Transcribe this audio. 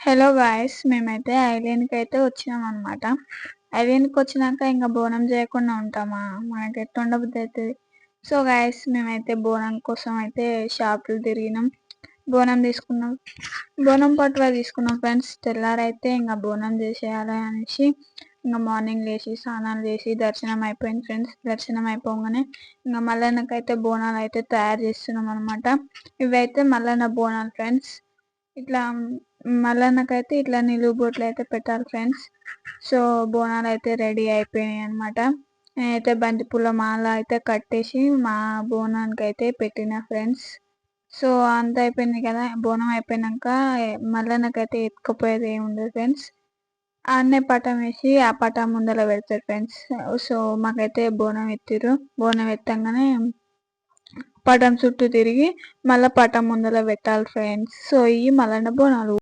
Hello guys మేమైతే ఐలాండ్‌కి అయితే వచ్చినామన్నమాట. ఐలాండ్‌కి వచ్చినాక ఇంక బోనం చేయకుండా ఉంటామా? మనకి ఎట్లా ఉండబుద్ధి అవుతుంది. సో గాయ్స్ మేమైతే బోనం కోసం అయితే షాపులు తిరిగినాం. బోనం తీసుకున్నాం. బోనం పట్టువ తీసుకున్నాం ఫ్రెండ్స్. తెల్లారైతే ఇంకా బోనం చేసేయాలి అనేసి ఇంకా మార్నింగ్ లేచి స్నానాలు చేసి దర్శనం అయిపోయింది ఫ్రెండ్స్. దర్శనం అయిపోగానే ఇంకా మల్లన్నకైతే బోనాలు అయితే తయారు చేస్తున్నాం అనమాట. ఇవైతే మల్లన్న బోనాలు ఫ్రెండ్స్. ఇట్లా మల్లన్నకైతే ఇట్లా నిలువు బొట్లు అయితే పెట్టాలి ఫ్రెండ్స్. సో బోనాలు అయితే రెడీ అయిపోయినాయి అనమాట. నేనైతే బంతిపూల మాల అయితే కట్టేసి మా బోనానికి అయితే పెట్టిన ఫ్రెండ్స్. సో అంత అయిపోయింది కదా, బోనం అయిపోయినాక మల్లన్నకైతే ఎత్తుకుపోయేది ఏమి ఉండదు ఫ్రెండ్స్. ఆడనే పటం వేసి ఆ పటం ముందర పెడతారు ఫ్రెండ్స్. సో మాకైతే బోనం ఎత్తిరు. బోనం ఎత్తంగానే పటం చుట్టూ తిరిగి మళ్ళీ పటం ముందర పెట్టాలి ఫ్రెండ్స్. సో ఇవి మల్లన్న బోనాలు.